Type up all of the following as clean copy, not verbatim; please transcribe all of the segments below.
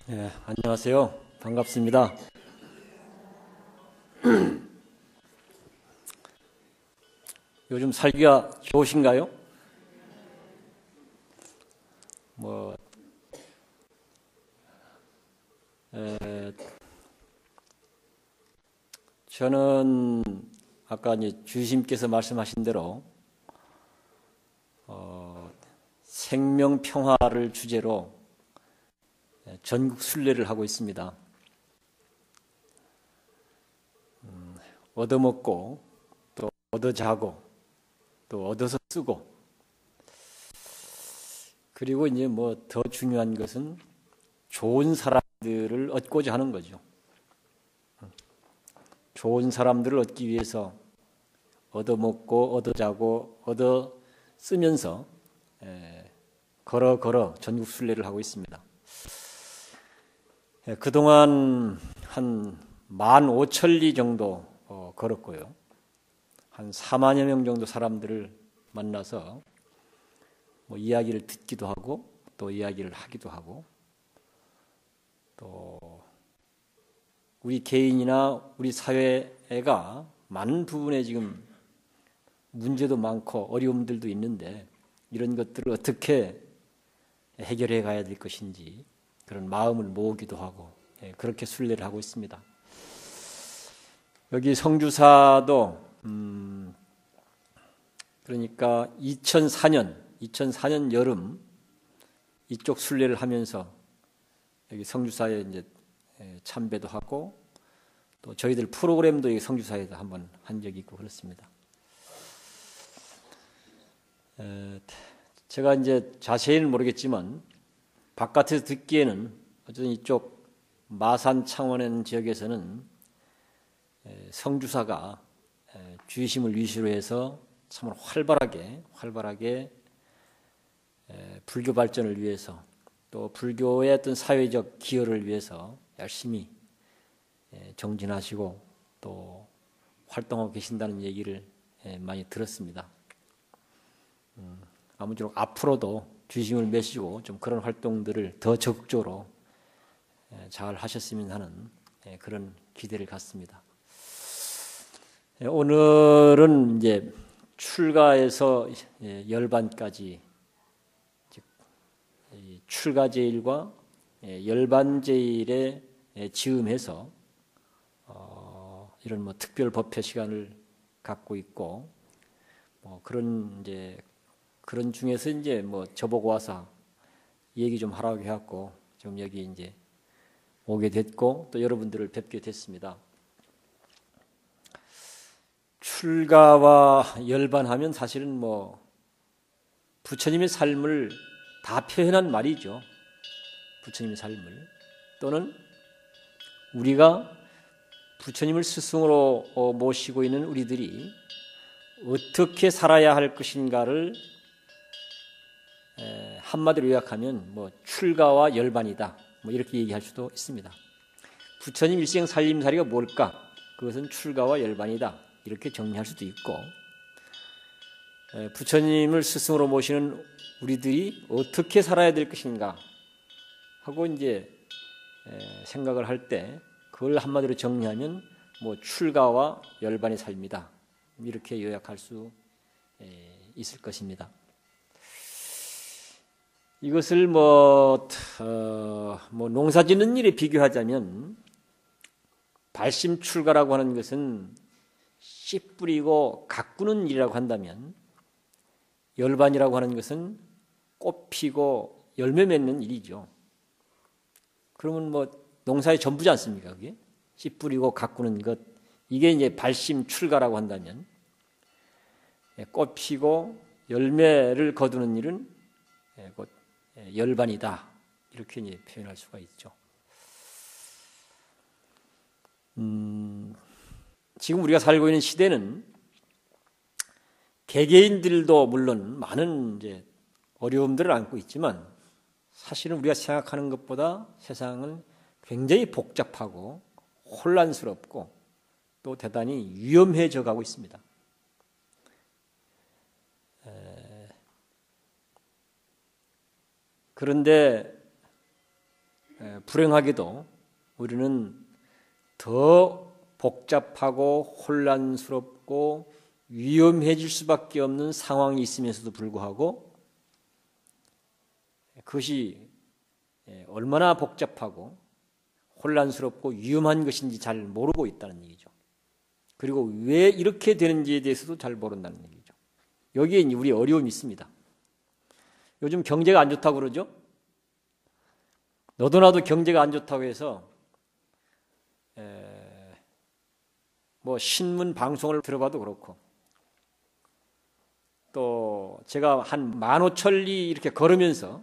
네, 안녕하세요. 반갑습니다. 요즘 살기가 좋으신가요? 뭐, 에, 저는 아까 이제 주님께서 말씀하신 대로 생명 평화를 주제로 전국 순례를 하고 있습니다. 얻어먹고 또 얻어자고 또 얻어서 쓰고, 그리고 이제 뭐 더 중요한 것은 좋은 사람들을 얻고자 하는 거죠. 좋은 사람들을 얻기 위해서 얻어먹고 얻어자고 얻어 쓰면서 걸어 전국 순례를 하고 있습니다. 그동안 한 15,000리 정도 걸었고요. 한 4만여 명 정도 사람들을 만나서 뭐 이야기를 듣기도 하고 또 이야기를 하기도 하고, 또 우리 개인이나 우리 사회가 많은 부분에 지금 문제도 많고 어려움들도 있는데, 이런 것들을 어떻게 해결해 가야 될 것인지 그런 마음을 모으기도 하고, 그렇게 순례를 하고 있습니다. 여기 성주사도 그러니까 2004년 여름 이쪽 순례를 하면서 여기 성주사에 이제 참배도 하고, 또 저희들 프로그램도 여기 성주사에서 한번 한 적이 있고 그렇습니다. 제가 이제 자세히는 모르겠지만 바깥에서 듣기에는 어쨌든 이쪽 마산 창원현 지역에서는 성주사가 주의심을 위시로 해서 참 활발하게 불교 발전을 위해서, 또 불교의 어떤 사회적 기여를 위해서 열심히 정진하시고 또 활동하고 계신다는 얘기를 많이 들었습니다. 아무쪼록 앞으로도 주심을 메시고 좀 그런 활동들을 더 적극적으로 잘 하셨으면 하는 그런 기대를 갖습니다. 오늘은 이제 출가에서 열반까지, 즉 출가제일과 열반제일에 지음해서 이런 뭐 특별 법회 시간을 갖고 있고, 뭐 그런 중에서 이제 뭐 저보고 와서 얘기 좀 하라고 해갖고 지금 여기 이제 오게 됐고, 또 여러분들을 뵙게 됐습니다. 출가와 열반하면 사실은 뭐 부처님의 삶을 다 표현한 말이죠. 부처님의 삶을, 또는 우리가 부처님을 스승으로 모시고 있는 우리들이 어떻게 살아야 할 것인가를 한마디로 요약하면 뭐 출가와 열반이다, 뭐 이렇게 얘기할 수도 있습니다. 부처님 일생 살림살이가 뭘까? 그것은 출가와 열반이다, 이렇게 정리할 수도 있고, 부처님을 스승으로 모시는 우리들이 어떻게 살아야 될 것인가 하고 이제 생각을 할 때 그걸 한마디로 정리하면 뭐 출가와 열반의 삶이다, 이렇게 요약할 수 있을 것입니다. 이것을 뭐 농사짓는 일에 비교하자면, 발심출가라고 하는 것은 씨 뿌리고 가꾸는 일이라고 한다면, 열반이라고 하는 것은 꽃 피고 열매 맺는 일이죠. 그러면 뭐 농사의 전부지 않습니까? 그게 씨 뿌리고 가꾸는 것, 이게 이제 발심출가라고 한다면, 꽃 피고 열매를 거두는 일은 곧 열반이다, 이렇게 이제 표현할 수가 있죠. 지금 우리가 살고 있는 시대는 개개인들도 물론 많은 이제 어려움들을 안고 있지만, 사실은 우리가 생각하는 것보다 세상은 굉장히 복잡하고 혼란스럽고 또 대단히 위험해져 가고 있습니다. 그런데 불행하게도 우리는 더 복잡하고 혼란스럽고 위험해질 수밖에 없는 상황이 있으면서도 불구하고 그것이 얼마나 복잡하고 혼란스럽고 위험한 것인지 잘 모르고 있다는 얘기죠. 그리고 왜 이렇게 되는지에 대해서도 잘 모른다는 얘기죠. 여기에 우리 어려움이 있습니다. 요즘 경제가 안 좋다고 그러죠? 너도 나도 경제가 안 좋다고 해서 뭐 신문 방송을 들어봐도 그렇고 또 제가 한 15,000리 이렇게 걸으면서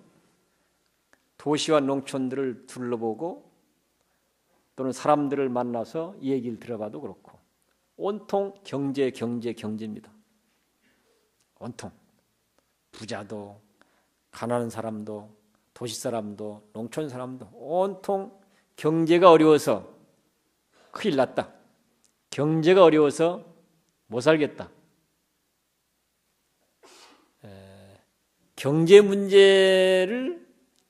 도시와 농촌들을 둘러보고 또는 사람들을 만나서 이 얘기를 들어봐도 그렇고 온통 경제입니다. 온통 부자도 가난한 사람도 도시 사람도 농촌 사람도 온통 경제가 어려워서 큰일 났다. 경제가 어려워서 못 살겠다. 경제 문제를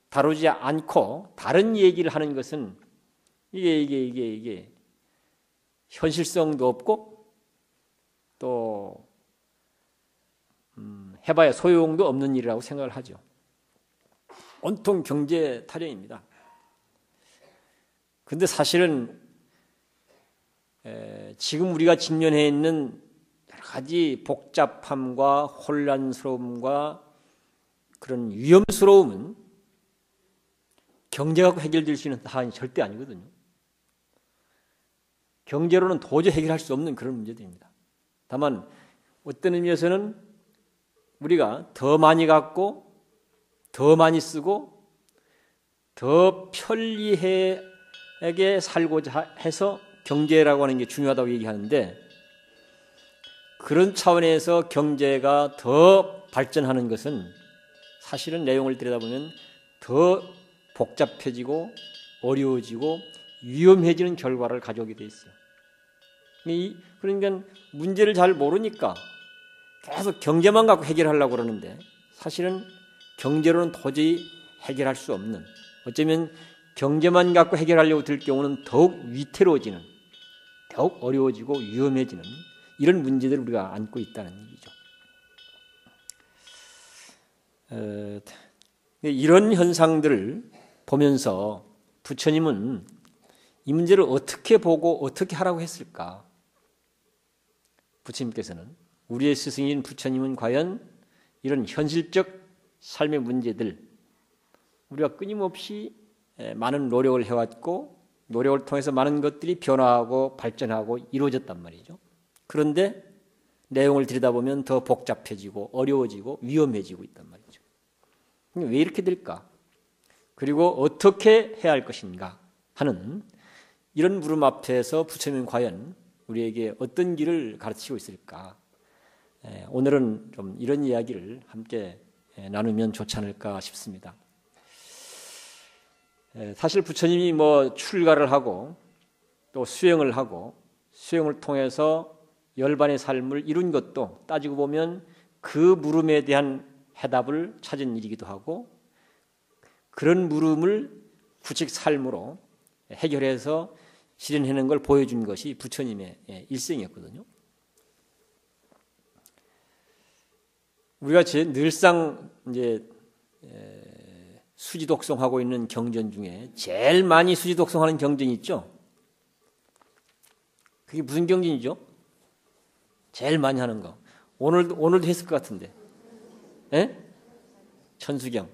다루지 않고 다른 얘기를 하는 것은 이게 현실성도 없고 또 해봐야 소용도 없는 일이라고 생각을 하죠. 온통 경제 타령입니다. 그런데 사실은 지금 우리가 직면해 있는 여러 가지 복잡함과 혼란스러움과 그런 위험스러움은 경제 갖고 해결될 수 있는 사안이 절대 아니거든요. 경제로는 도저히 해결할 수 없는 그런 문제들입니다. 다만 어떤 의미에서는 우리가 더 많이 갖고 더 많이 쓰고 더 편리하게 살고자 해서 경제라고 하는 게 중요하다고 얘기하는데 그런 차원에서 경제가 더 발전하는 것은 사실은 내용을 들여다보면 더 복잡해지고 어려워지고 위험해지는 결과를 가져오게 돼 있어요. 그러니까 문제를 잘 모르니까 계속 경제만 갖고 해결하려고 그러는데 사실은 경제로는 도저히 해결할 수 없는 어쩌면 경제만 갖고 해결하려고 들 경우는 더욱 위태로워지는 더욱 어려워지고 위험해지는 이런 문제들을 우리가 안고 있다는 얘기죠. 이런 현상들을 보면서 부처님은 이 문제를 어떻게 보고 어떻게 하라고 했을까? 부처님께서는 우리의 스승인 부처님은 과연 이런 현실적 삶의 문제들 우리가 끊임없이 많은 노력을 해왔고 노력을 통해서 많은 것들이 변화하고 발전하고 이루어졌단 말이죠. 그런데 내용을 들여다보면 더 복잡해지고 어려워지고 위험해지고 있단 말이죠. 왜 이렇게 될까? 그리고 어떻게 해야 할 것인가 하는 이런 물음 앞에서 부처님은 과연 우리에게 어떤 길을 가르치고 있을까? 오늘은 좀 이런 이야기를 함께 나누면 좋지 않을까 싶습니다. 사실 부처님이 뭐 출가를 하고 또 수행을 하고 수행을 통해서 열반의 삶을 이룬 것도 따지고 보면 그 물음에 대한 해답을 찾은 일이기도 하고 그런 물음을 구직 삶으로 해결해서 실현하는 걸 보여준 것이 부처님의 일생이었거든요. 우리가 늘상 이제 수지독송하고 있는 경전 중에 제일 많이 수지독송하는 경전이 있죠. 그게 무슨 경전이죠? 제일 많이 하는 거. 오늘도 했을 것 같은데. 예? 천수경.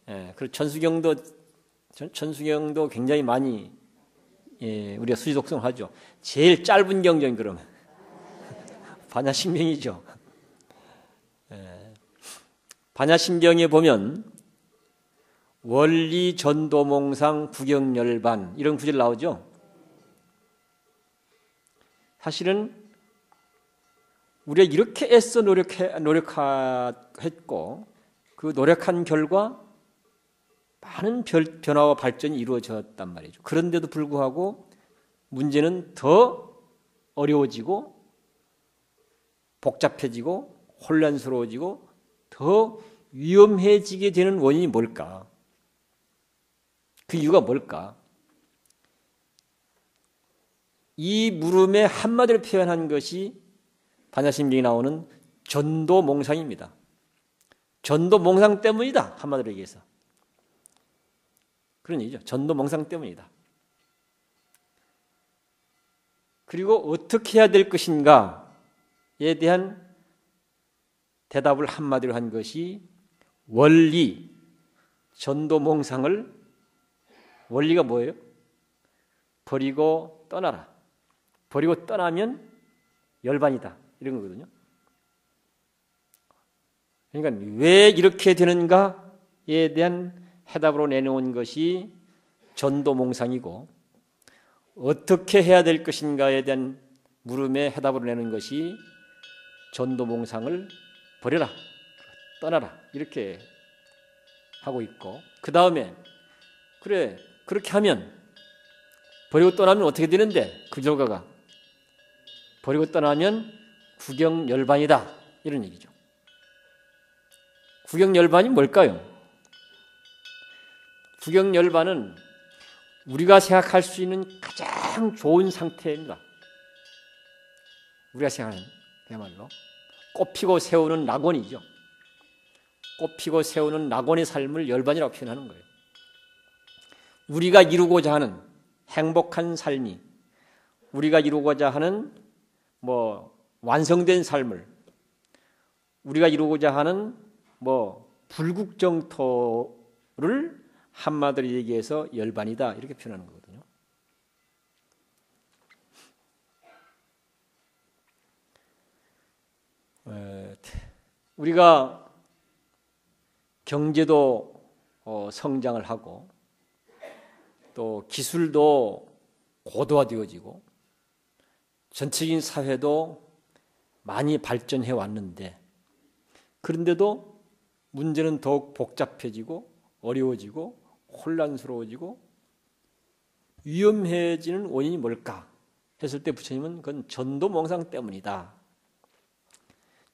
예, 그리고 천수경도 굉장히 많이 우리가 수지독송을 하죠. 제일 짧은 경전 그러면 반야신경이죠. 반야신경에 보면 원리 전도몽상 부경열반 이런 구절 나오죠. 사실은 우리가 이렇게 애써 노력했고 그 노력한 결과 많은 변화와 발전이 이루어졌단 말이죠. 그런데도 불구하고 문제는 더 어려워지고 복잡해지고 혼란스러워지고 더 위험해지게 되는 원인이 뭘까? 그 이유가 뭘까? 이 물음의 한마디로 표현한 것이 반야심경에 나오는 전도몽상입니다. 전도몽상 때문이다. 한마디로 얘기해서. 그런 얘기죠. 전도몽상 때문이다. 그리고 어떻게 해야 될 것인가에 대한 대답을 한마디로 한 것이 원리, 전도몽상을 원리가 뭐예요? 버리고 떠나라. 버리고 떠나면 열반이다. 이런 거거든요. 그러니까 왜 이렇게 되는가에 대한 해답으로 내놓은 것이 전도몽상이고 어떻게 해야 될 것인가에 대한 물음에 해답으로 내는 것이 전도몽상을 버려라, 떠나라 이렇게 하고 있고 그 다음에 그래 그렇게 하면 버리고 떠나면 어떻게 되는데 그 결과가 버리고 떠나면 구경열반이다 이런 얘기죠. 구경열반이 뭘까요? 구경열반은 우리가 생각할 수 있는 가장 좋은 상태입니다. 우리가 생각하는 그야말로 꽃피고 세우는 낙원이죠. 꽃피고 세우는 낙원의 삶을 열반이라고 표현하는 거예요. 우리가 이루고자 하는 행복한 삶이 우리가 이루고자 하는 완성된 삶을 우리가 이루고자 하는 불국정토를 한마디로 얘기해서 열반이다 이렇게 표현하는 거거든요. 우리가 경제도 성장을 하고 또 기술도 고도화되어지고 전체적인 사회도 많이 발전해 왔는데 그런데도 문제는 더욱 복잡해지고 어려워지고 혼란스러워지고 위험해지는 원인이 뭘까 했을 때 부처님은 그건 전도몽상 때문이다.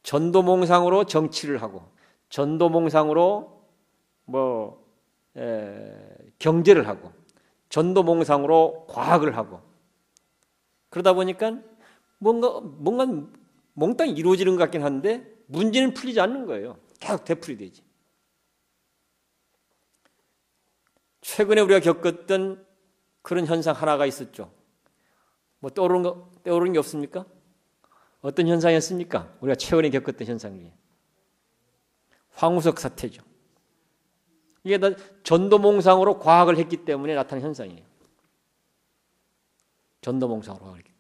전도몽상으로 정치를 하고 전도몽상으로 경제를 하고 전도몽상으로 과학을 하고 그러다 보니까 뭔가 몽땅 이루어지는 것 같긴 한데 문제는 풀리지 않는 거예요. 계속 되풀이되지. 최근에 우리가 겪었던 그런 현상 하나가 있었죠. 떠오르는 게 없습니까? 어떤 현상이었습니까? 우리가 최근에 겪었던 현상 중에. 황우석 사태죠. 이게 다 전도몽상으로 과학을 했기 때문에 나타난 현상이에요. 전도몽상으로 과학을 했기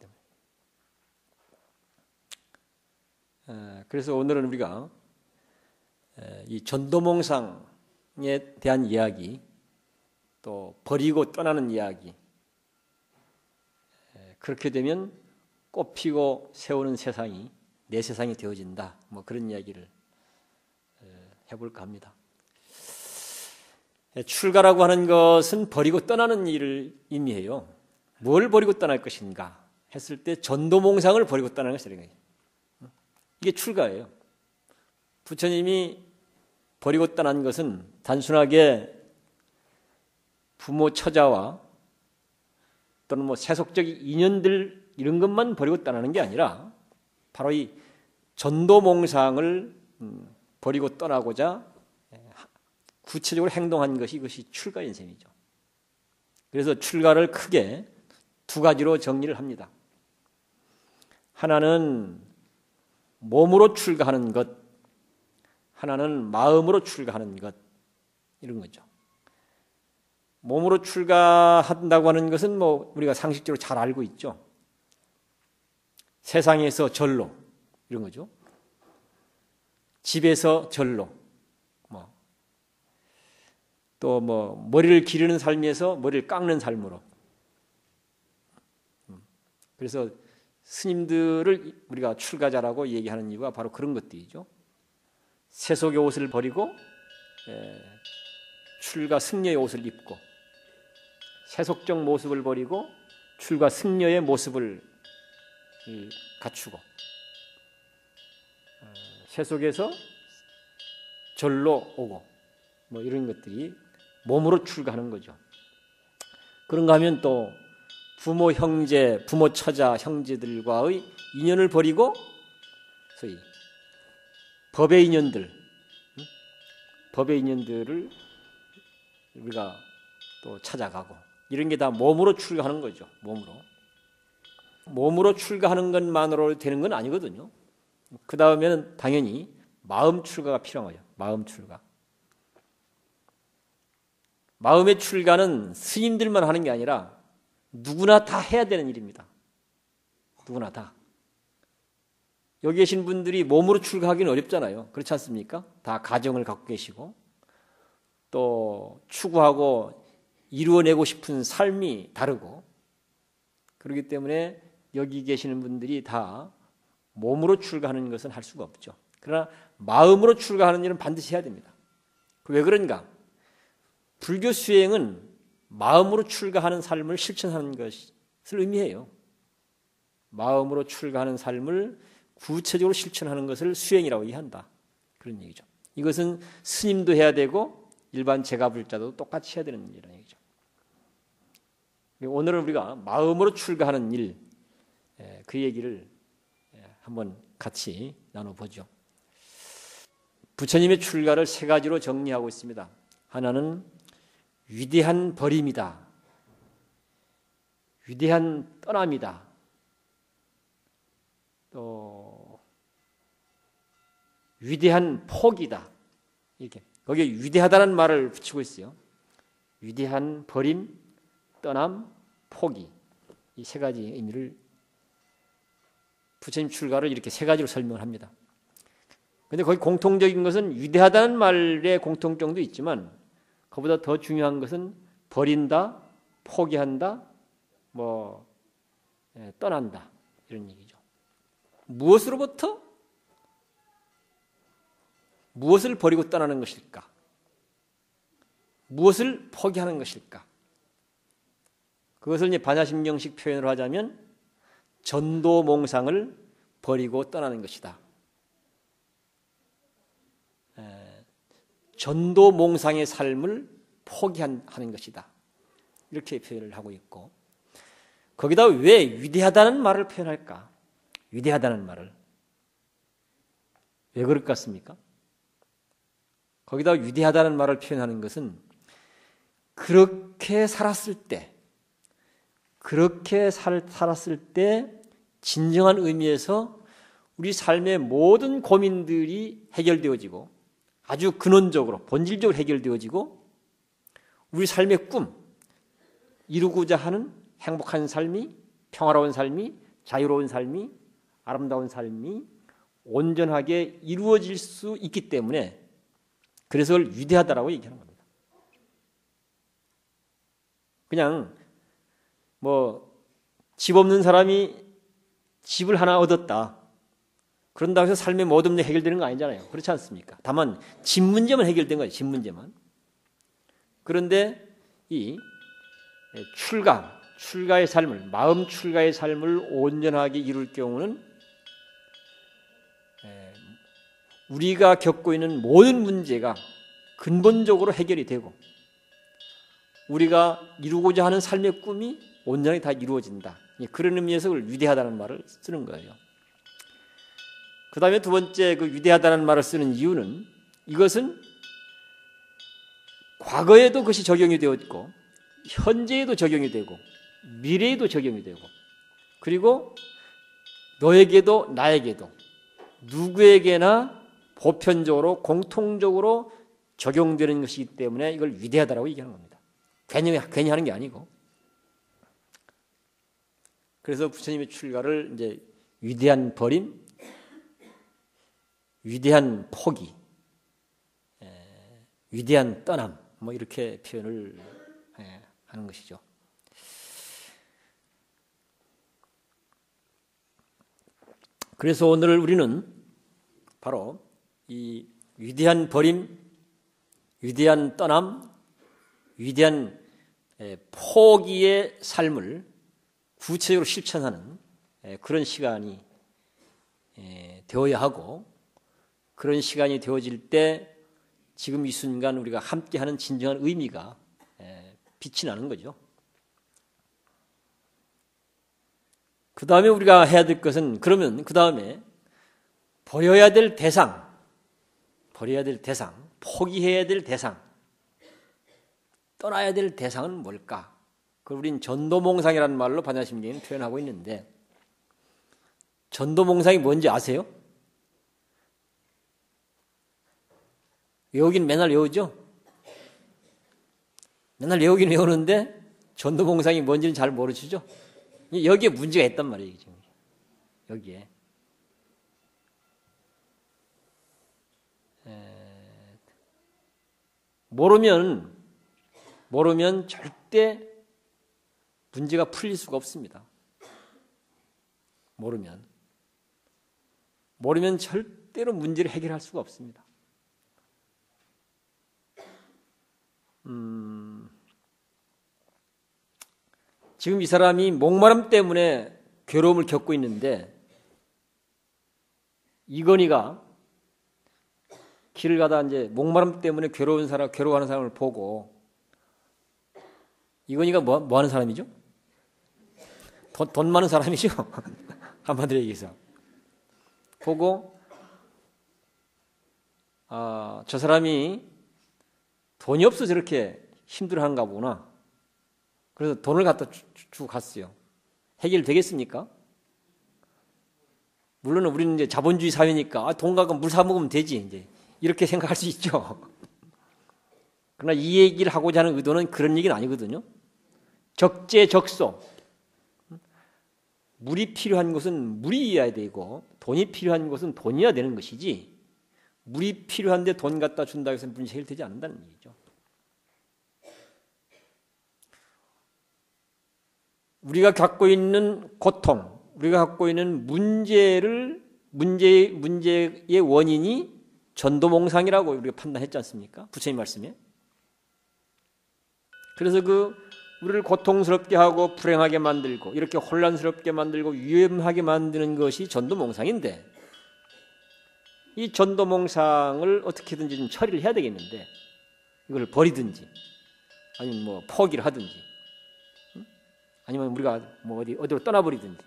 때문에. 그래서 오늘은 우리가 이 전도몽상에 대한 이야기 또 버리고 떠나는 이야기 그렇게 되면 꽃피고 세우는 세상이 내 세상이 되어진다. 그런 이야기를 해볼까 합니다. 출가라고 하는 것은 버리고 떠나는 일을 의미해요. 뭘 버리고 떠날 것인가 했을 때 전도몽상을 버리고 떠나는 것이라는 거예요. 이게 출가예요. 부처님이 버리고 떠난 것은 단순하게 부모 처자와 또는 세속적 인연들 이런 것만 버리고 떠나는 게 아니라 바로 이 전도몽상을 버리고 떠나고자 구체적으로 행동한 것이 이것이 출가인 셈이죠. 그래서 출가를 크게 두 가지로 정리를 합니다. 하나는 몸으로 출가하는 것, 하나는 마음으로 출가하는 것 이런 거죠. 몸으로 출가한다고 하는 것은 우리가 상식적으로 잘 알고 있죠. 세상에서 절로 이런 거죠. 집에서 절로 또 머리를 기르는 삶에서 머리를 깎는 삶으로. 그래서 스님들을 우리가 출가자라고 얘기하는 이유가 바로 그런 것들이죠. 세속의 옷을 버리고 출가 승려의 옷을 입고 세속적 모습을 버리고 출가 승려의 모습을 갖추고 세속에서 절로 오고 이런 것들이 몸으로 출가하는 거죠. 그런가 하면 또 부모, 형제, 부모, 처자, 형제들과의 인연을 버리고 소위 법의 인연들, 법의 인연들을 우리가 또 찾아가고 이런 게 다 몸으로 출가하는 거죠. 몸으로 출가하는 것만으로 되는 건 아니거든요. 그 다음에는 당연히 마음 출가가 필요한 거죠. 마음 출가. 마음의 출가는 스님들만 하는 게 아니라 누구나 다 해야 되는 일입니다. 누구나 다. 여기 계신 분들이 몸으로 출가하기는 어렵잖아요. 그렇지 않습니까? 다 가정을 갖고 계시고 또 추구하고 이루어내고 싶은 삶이 다르고 그렇기 때문에 여기 계시는 분들이 다 몸으로 출가하는 것은 할 수가 없죠. 그러나 마음으로 출가하는 일은 반드시 해야 됩니다. 왜 그런가? 불교 수행은 마음으로 출가하는 삶을 실천하는 것을 의미해요. 마음으로 출가하는 삶을 구체적으로 실천하는 것을 수행이라고 이해한다. 그런 얘기죠. 이것은 스님도 해야 되고 일반 제가불자도 똑같이 해야 되는 일이라는 얘기죠. 오늘은 우리가 마음으로 출가하는 일, 그 얘기를 한번 같이 나눠보죠. 부처님의 출가를 세 가지로 정리하고 있습니다. 하나는 위대한 버림이다. 위대한 떠남이다. 또 위대한 포기다. 이렇게 거기에 위대하다는 말을 붙이고 있어요. 위대한 버림, 떠남, 포기. 이 세 가지 의미를 부처님 출가를 이렇게 세 가지로 설명을 합니다. 그런데 거기 공통적인 것은 위대하다는 말의 공통점도 있지만 그보다 더 중요한 것은 버린다, 포기한다, 떠난다 이런 얘기죠. 무엇으로부터? 무엇을 버리고 떠나는 것일까? 무엇을 포기하는 것일까? 그것을 이제 반야심경식 표현으로 하자면 전도몽상을 버리고 떠나는 것이다. 전도몽상의 삶을 포기하는 것이다. 이렇게 표현을 하고 있고 거기다 왜 위대하다는 말을 표현할까? 위대하다는 말을. 왜 그럴 것 같습니까? 거기다 위대하다는 말을 표현하는 것은 그렇게 살았을 때 진정한 의미에서 우리 삶의 모든 고민들이 해결되어지고 아주 근원적으로 본질적으로 해결되어지고 우리 삶의 꿈, 이루고자 하는 행복한 삶이, 평화로운 삶이, 자유로운 삶이, 아름다운 삶이 온전하게 이루어질 수 있기 때문에 그래서 그걸 위대하다라고 얘기하는 겁니다. 그냥 집 없는 사람이 집을 하나 얻었다. 그런다고 해서 삶의 모든 문제 해결되는 거 아니잖아요. 그렇지 않습니까? 다만 집 문제만 해결된 거예요. 집 문제만. 그런데 이 출가의 삶을, 마음 출가의 삶을 온전하게 이룰 경우는 우리가 겪고 있는 모든 문제가 근본적으로 해결이 되고 우리가 이루고자 하는 삶의 꿈이 온전히 다 이루어진다. 그런 의미에서 그걸 위대하다는 말을 쓰는 거예요. 그 다음에 두 번째 그 위대하다는 말을 쓰는 이유는 이것은 과거에도 그것이 적용이 되었고 현재에도 적용이 되고 미래에도 적용이 되고 그리고 너에게도 나에게도 누구에게나 보편적으로 공통적으로 적용되는 것이기 때문에 이걸 위대하다라고 얘기하는 겁니다. 괜히 하는 게 아니고. 그래서 부처님의 출가를 이제 위대한 버림, 위대한 포기, 위대한 떠남 이렇게 표현을 하는 것이죠. 그래서 오늘 우리는 바로 이 위대한 버림, 위대한 떠남, 위대한 포기의 삶을 구체적으로 실천하는 그런 시간이 되어야 하고 그런 시간이 되어질 때 지금 이 순간 우리가 함께하는 진정한 의미가 빛이 나는 거죠. 그 다음에 우리가 해야 될 것은 그러면 그 다음에 버려야 될 대상, 포기해야 될 대상, 떠나야 될 대상은 뭘까? 그걸 우린 전도몽상이라는 말로 반야심경에는 표현하고 있는데 전도몽상이 뭔지 아세요? 외우긴 맨날 외우죠? 맨날 외우긴 외우는데 전도몽상이 뭔지는 잘 모르시죠? 여기에 문제가 있단 말이에요. 지금. 여기에. 모르면 절대 문제가 풀릴 수가 없습니다. 모르면 절대로 문제를 해결할 수가 없습니다. 지금 이 사람이 목마름 때문에 괴로움을 겪고 있는데 이건희가 길을 가다 이제 목마름 때문에 괴로워하는 사람을 보고 이건희가 뭐 하는 사람이죠? 돈 많은 사람이죠? 한마디로 얘기해서. 보고 저 사람이 돈이 없어서 저렇게 힘들어하는가 보구나. 그래서 돈을 갖다 주고 갔어요. 해결되겠습니까? 물론 우리는 이제 자본주의 사회니까 돈 갖고 물 사 먹으면 되지 이제 이렇게 생각할 수 있죠. 그러나 이 얘기를 하고자 하는 의도는 그런 얘기는 아니거든요. 적재적소. 물이 필요한 곳은 물이어야 되고 돈이 필요한 곳은 돈이어야 되는 것이지 물이 필요한데 돈 갖다 준다고 해서 문제 해결되지 않는다는 얘기죠. 우리가 갖고 있는 고통, 우리가 갖고 있는 문제의 원인이 전도몽상이라고 우리가 판단했지 않습니까? 부처님 말씀에. 그래서 우리를 고통스럽게 하고 불행하게 만들고 이렇게 혼란스럽게 만들고 위험하게 만드는 것이 전도몽상인데 이 전도몽상을 어떻게든지 좀 처리를 해야 되겠는데 이걸 버리든지 아니면 뭐 포기를 하든지 아니면 우리가 뭐 어디로 떠나버리든지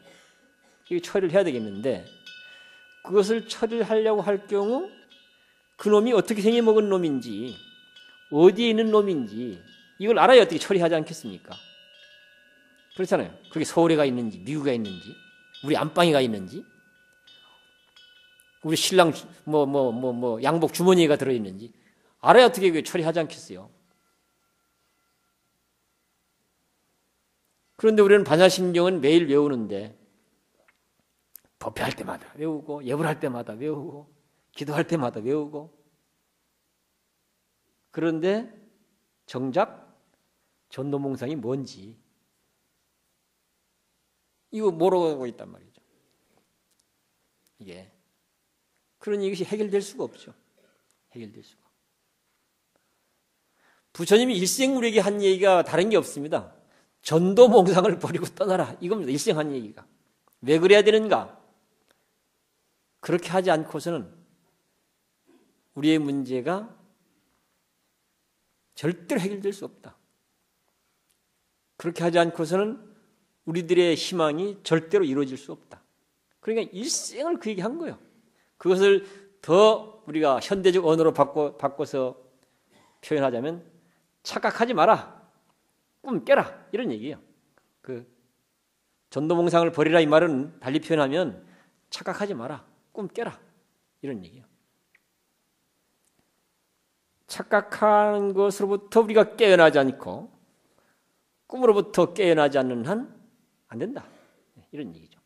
이게 처리를 해야 되겠는데 그것을 처리를 하려고 할 경우 그 놈이 어떻게 생겨먹은 놈인지 어디에 있는 놈인지 이걸 알아야 어떻게 처리하지 않겠습니까? 그렇잖아요. 그게 서울에 가 있는지 미국에 있는지 우리 안방에 가 있는지 우리 신랑 양복 주머니에 들어있는지 알아야 어떻게 그게 처리하지 않겠어요? 그런데 우리는 반야심경은 매일 외우는데 법회할 때마다 외우고 예불할 때마다 외우고 기도할 때마다 외우고 그런데 정작 전도몽상이 뭔지 이거 모르고 있단 말이죠. 이게 그러니 이것이 해결될 수가 없죠. 해결될 수가. 부처님이 일생 우리에게 한 얘기가 다른 게 없습니다. 전도몽상을 버리고 떠나라. 이겁니다. 일생 한 얘기가. 왜 그래야 되는가? 그렇게 하지 않고서는 우리의 문제가 절대로 해결될 수 없다. 그렇게 하지 않고서는 우리들의 희망이 절대로 이루어질 수 없다. 그러니까 일생을 그 얘기한 거예요. 그것을 더 우리가 현대적 언어로 바꿔서 표현하자면 착각하지 마라. 꿈 깨라. 이런 얘기예요. 전도몽상을 버리라 이 말은 달리 표현하면 착각하지 마라. 꿈 깨라. 이런 얘기예요. 착각하는 것으로부터 우리가 깨어나지 않고 꿈으로부터 깨어나지 않는 한 안 된다. 이런 얘기죠.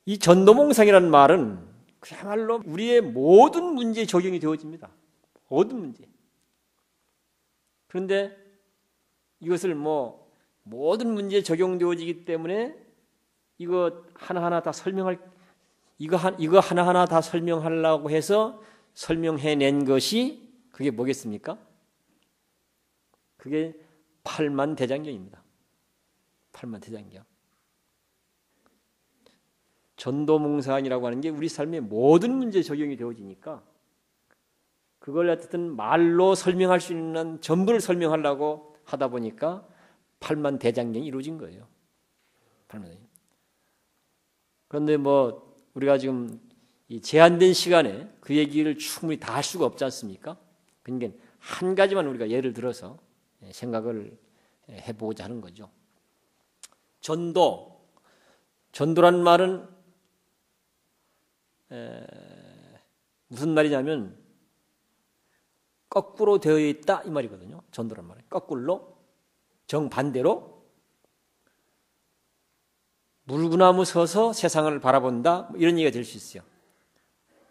이 전도몽상이라는 말은 그야말로 우리의 모든 문제에 적용이 되어집니다. 모든 문제. 그런데 이것을 모든 문제에 적용되어지기 때문에 이거 하나하나 다 설명하려고 해서 설명해낸 것이 그게 뭐겠습니까? 그게 팔만대장경입니다. 팔만대장경. 전도몽상이라고 하는 게 우리 삶의 모든 문제에 적용이 되어지니까 그걸 어쨌든 말로 설명할 수 있는 전부를 설명하려고 하다 보니까 팔만대장경이 이루어진 거예요. 그런데 뭐 우리가 지금 이 제한된 시간에 그 얘기를 충분히 다 할 수가 없지 않습니까? 그러니까 한 가지만 우리가 예를 들어서 생각을 해보고자 하는 거죠. 전도란 말은 무슨 말이냐면 거꾸로 되어 있다 이 말이거든요. 전도란 말은 거꾸로 정반대로 물구나무 서서 세상을 바라본다 이런 얘기가 될 수 있어요.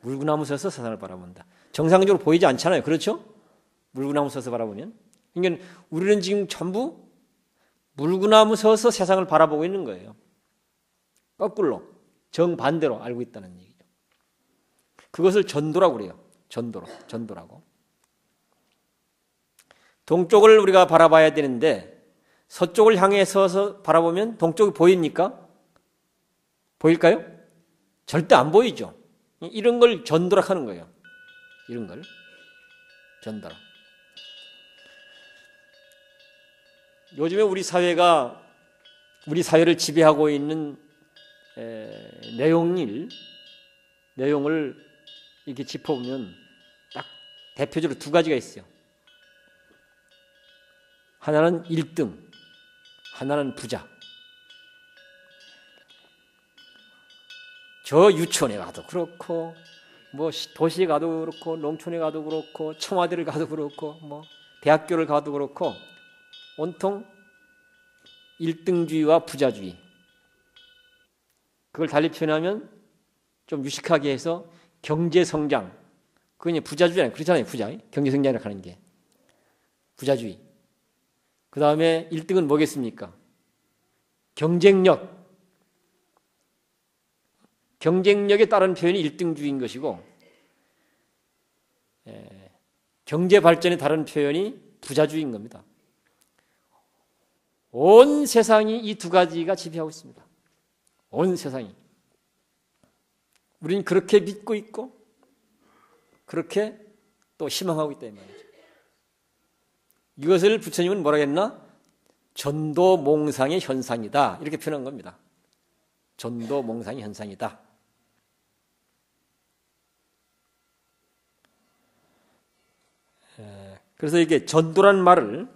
물구나무 서서 세상을 바라본다. 정상적으로 보이지 않잖아요. 그렇죠? 물구나무 서서 바라보면. 그러니까 우리는 지금 전부 물구나무 서서 세상을 바라보고 있는 거예요. 거꾸로 정반대로 알고 있다는 얘기죠. 그것을 전도라고 그래요. 전도라고. 동쪽을 우리가 바라봐야 되는데 서쪽을 향해 서서 바라보면 동쪽이 보입니까? 보일까요? 절대 안 보이죠. 이런 걸 전도라 하는 거예요. 이런 걸 전도라. 요즘에 우리 사회를 지배하고 있는 내용을 이렇게 짚어보면 딱 대표적으로 두 가지가 있어요. 하나는 1등, 하나는 부자. 저 유치원에 가도 그렇고, 뭐 도시에 가도 그렇고, 농촌에 가도 그렇고, 청와대를 가도 그렇고, 뭐 대학교를 가도 그렇고, 온통 1등주의와 부자주의. 그걸 달리 표현하면 좀 유식하게 해서 경제성장. 그건 부자주의 그렇잖아요. 부자. 경제성장이라고 하는 게. 부자주의. 그 다음에 1등은 뭐겠습니까? 경쟁력. 경쟁력에 따른 표현이 1등주의인 것이고 경제 발전에 따른 표현이 부자주의인 겁니다. 온 세상이 이 두 가지가 지배하고 있습니다. 온 세상이. 우리는 그렇게 믿고 있고 그렇게 또 희망하고 있다 이 말이죠. 이것을 부처님은 뭐라 했나? 전도몽상의 현상이다. 이렇게 표현한 겁니다. 전도몽상의 현상이다. 그래서 이게 전도란 말을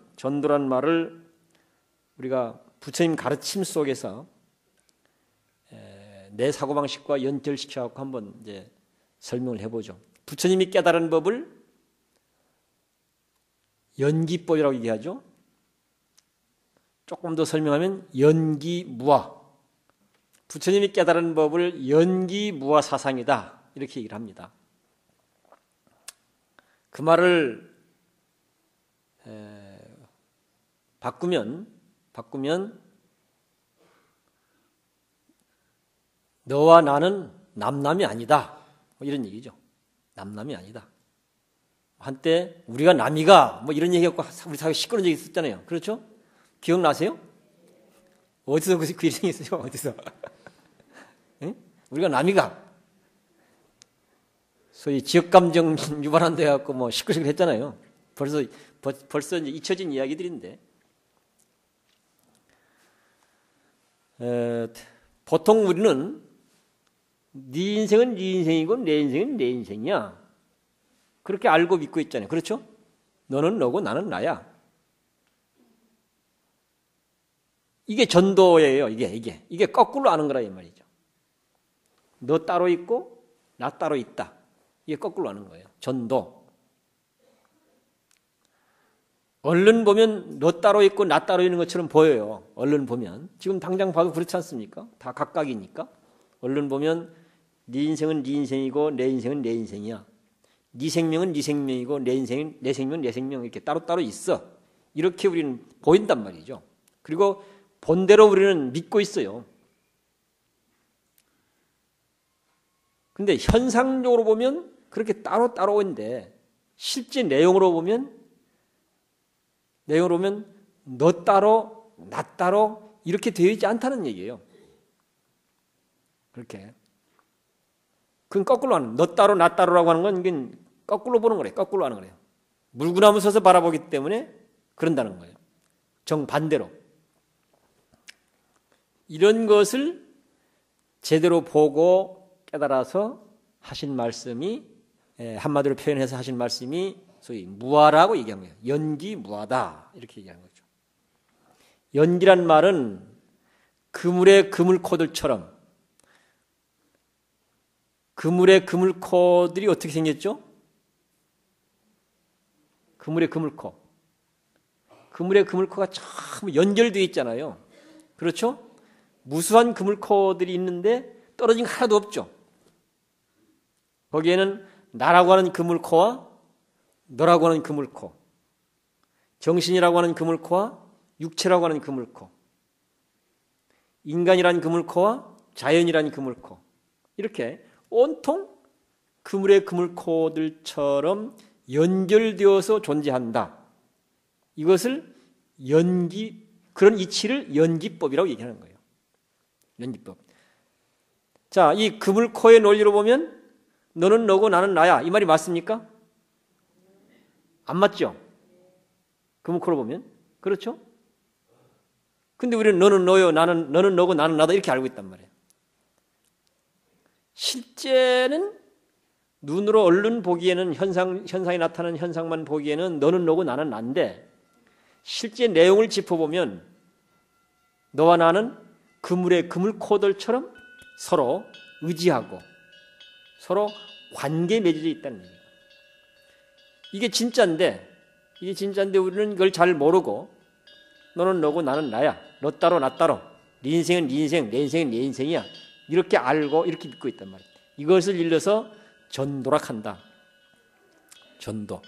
우리가 부처님 가르침 속에서 내 사고방식과 연결시켜서 한번 이제 설명을 해보죠. 부처님이 깨달은 법을 연기법이라고 얘기하죠. 조금 더 설명하면 연기무화. 부처님이 깨달은 법을 연기무화 사상이다. 이렇게 얘기를 합니다. 그 말을 바꾸면 너와 나는 남남이 아니다. 뭐 이런 얘기죠. 남남이 아니다. 한때 우리가 남이가 뭐 이런 얘기하고 우리 사회 시끄러운 얘기 있었잖아요. 그렇죠? 기억나세요? 어디서 그 일이 있어요? 어디서? 응? 우리가 남이가 소위 지역감정 유발한다 해갖고 뭐 시끌시끌 했잖아요. 벌써 이제 잊혀진 이야기들인데 보통 우리는 네 인생은 네 인생이고 내 인생은 내 인생이야. 그렇게 알고 믿고 있잖아요. 그렇죠? 너는 너고 나는 나야. 이게 전도예요. 이게 거꾸로 아는 거라 이 말이죠. 너 따로 있고 나 따로 있다. 이게 거꾸로 아는 거예요. 전도. 얼른 보면 너 따로 있고 나 따로 있는 것처럼 보여요. 얼른 보면. 지금 당장 봐도 그렇지 않습니까? 다 각각이니까. 얼른 보면 네 인생은 네 인생이고 내 인생은 내 인생이야. 네 생명은 네 생명이고 내 인생은 내 생명은 내 생명 이렇게 따로따로 있어. 이렇게 우리는 보인단 말이죠. 그리고 본대로 우리는 믿고 있어요. 근데 현상적으로 보면 그렇게 따로따로인데 실제 내용으로 보면 너 따로 나 따로 이렇게 되어 있지 않다는 얘기예요. 그렇게. 그건 거꾸로 하는 너 따로 나 따로라고 하는 건 이건 거꾸로 보는 거래요. 거꾸로 하는 거래요. 물구나무 서서 바라보기 때문에 그런다는 거예요. 정반대로. 이런 것을 제대로 보고 깨달아서 하신 말씀이 한마디로 표현해서 하신 말씀이 소위 무아라고 얘기한 거예요. 연기무아다 이렇게 얘기하는 거죠. 연기란 말은 그물의 그물코들처럼 그물의 그물코들이 어떻게 생겼죠? 그물의 그물코. 그물의 그물코가 참 연결되어 있잖아요. 그렇죠? 무수한 그물코들이 있는데 떨어진 거 하나도 없죠. 거기에는 나라고 하는 그물코와 너라고 하는 그물코, 정신이라고 하는 그물코와 육체라고 하는 그물코, 인간이라는 그물코와 자연이라는 그물코, 이렇게 온통 그물의 그물코들처럼 연결되어서 존재한다. 이것을 그런 이치를 연기법이라고 얘기하는 거예요. 연기법. 자, 이 그물코의 논리로 보면 너는 너고 나는 나야. 이 말이 맞습니까? 안 맞죠? 그물코로 보면. 그렇죠? 근데 우리는 너는 너요, 너는 너고 나는 나다 이렇게 알고 있단 말이에요. 실제는 눈으로 얼른 보기에는 현상이 나타나는 현상만 보기에는 너는 너고 나는 난데 실제 내용을 짚어보면 너와 나는 그물의 그물코들처럼 서로 의지하고 서로 관계에 맺어져 있다는 얘기예요. 이게 진짜인데 우리는 그걸 잘 모르고 너는 너고 나는 나야. 너 따로 나 따로. 네 인생은 네 인생, 내 인생은 내 인생이야. 이렇게 알고 이렇게 믿고 있단 말이에요. 이것을 일러서 전도락한다. 전도.